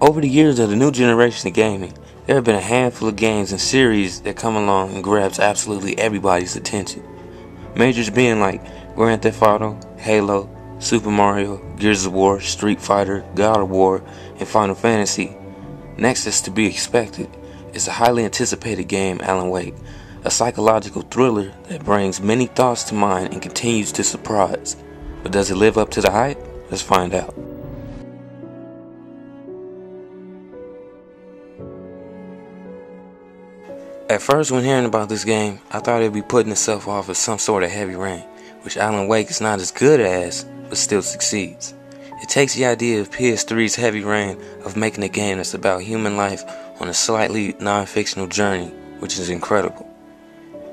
Over the years of the new generation of gaming, there have been a handful of games and series that come along and grabs absolutely everybody's attention. Majors being like Grand Theft Auto, Halo, Super Mario, Gears of War, Street Fighter, God of War, and Final Fantasy. Next, as to be expected, is a highly anticipated game, Alan Wake, a psychological thriller that brings many thoughts to mind and continues to surprise. But does it live up to the hype? Let's find out. At first, when hearing about this game, I thought it would be putting itself off as some sort of Heavy Rain, which Alan Wake is not as good as, but still succeeds. It takes the idea of PS3's Heavy Rain of making a game that's about human life on a slightly non-fictional journey, which is incredible.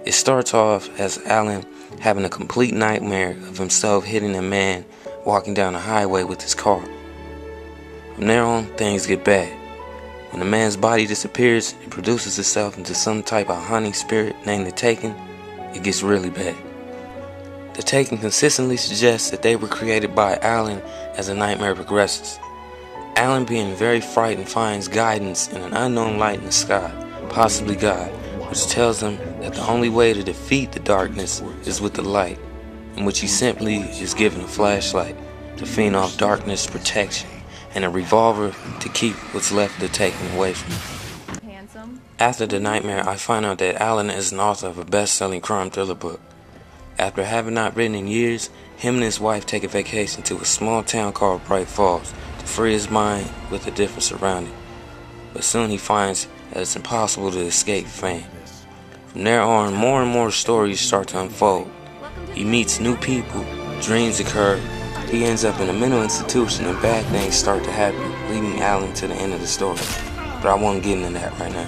It starts off as Alan having a complete nightmare of himself hitting a man walking down a highway with his car. From there on, things get bad. When the man's body disappears and produces itself into some type of hunting spirit named the Taken, it gets really bad. The Taken consistently suggests that they were created by Alan as the nightmare progresses. Alan, being very frightened, finds guidance in an unknown light in the sky, possibly God, which tells him that the only way to defeat the darkness is with the light, in which he simply is given a flashlight to fend off darkness protection, and a revolver to keep what's left of the Taken away from him. Handsome. After the nightmare, I find out that Alan is an author of a best-selling crime thriller book. After having not written in years, him and his wife take a vacation to a small town called Bright Falls to free his mind with a different surrounding. But soon he finds that it's impossible to escape fame. From there on, more and more stories start to unfold. He meets new people, dreams occur, he ends up in a mental institution, and bad things start to happen, leading Alan to the end of the story. But I won't get into that right now.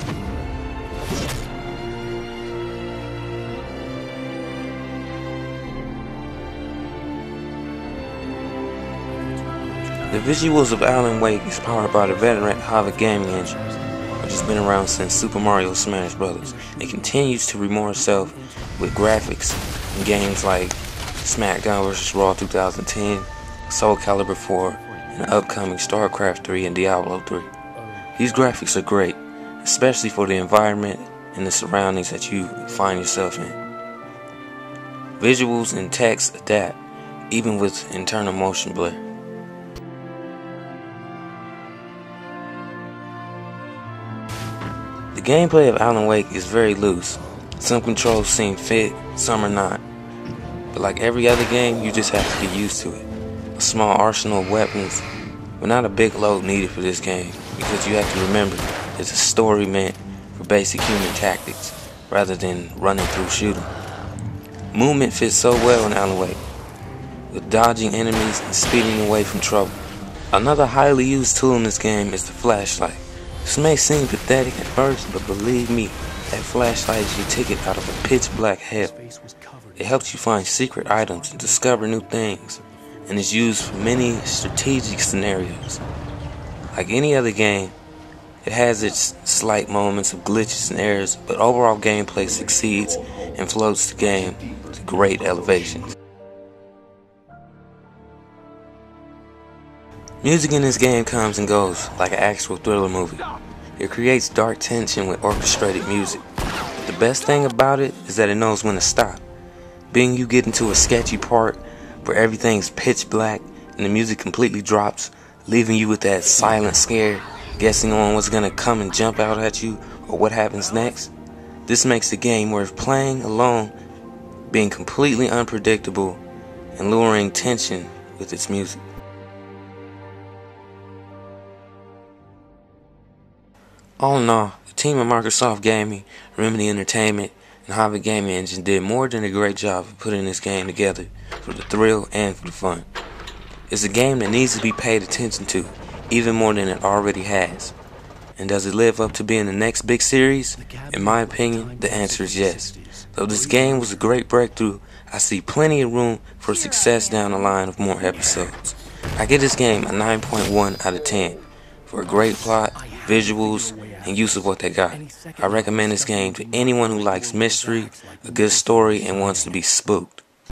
The visuals of Alan Wake is powered by the veteran Havoc gaming engine, which has been around since Super Mario Smash Bros. It continues to remove itself with graphics in games like SmackDown vs. Raw 2010, Soul Calibur 4, and the upcoming StarCraft 3 and Diablo 3. These graphics are great, especially for the environment and the surroundings that you find yourself in. Visuals and text adapt, even with internal motion blur. The gameplay of Alan Wake is very loose. Some controls seem fit, some are not. But like every other game, you just have to get used to it. A small arsenal of weapons, but not a big load needed for this game, because you have to remember it's a story meant for basic human tactics, rather than running through shooting. Movement fits so well in Alan Wake, with dodging enemies and speeding away from trouble. Another highly used tool in this game is the flashlight. This may seem pathetic at first, but believe me, that flashlight is your ticket out of a pitch black hell. It helps you find secret items and discover new things, and is used for many strategic scenarios. Like any other game, it has its slight moments of glitches and errors, but overall gameplay succeeds and floats the game to great elevations. Music in this game comes and goes like an actual thriller movie. It creates dark tension with orchestrated music. But the best thing about it is that it knows when to stop. Being you get into a sketchy part where everything's pitch black and the music completely drops, leaving you with that silent scare, guessing on what's gonna come and jump out at you or what happens next. This makes the game worth playing alone, being completely unpredictable and luring tension with its music. All in all, the team at Microsoft Gaming, Remedy Entertainment, and Havoc Gaming Engine did more than a great job of putting this game together for the thrill and for the fun. It's a game that needs to be paid attention to, even more than it already has. And does it live up to being the next big series? In my opinion, the answer is yes. Though this game was a great breakthrough, I see plenty of room for success down the line of more episodes. I give this game a 9.1 out of 10 for a great plot, visuals, and use of what they got. I recommend this game to anyone who likes mystery, a good story, and wants to be spooked.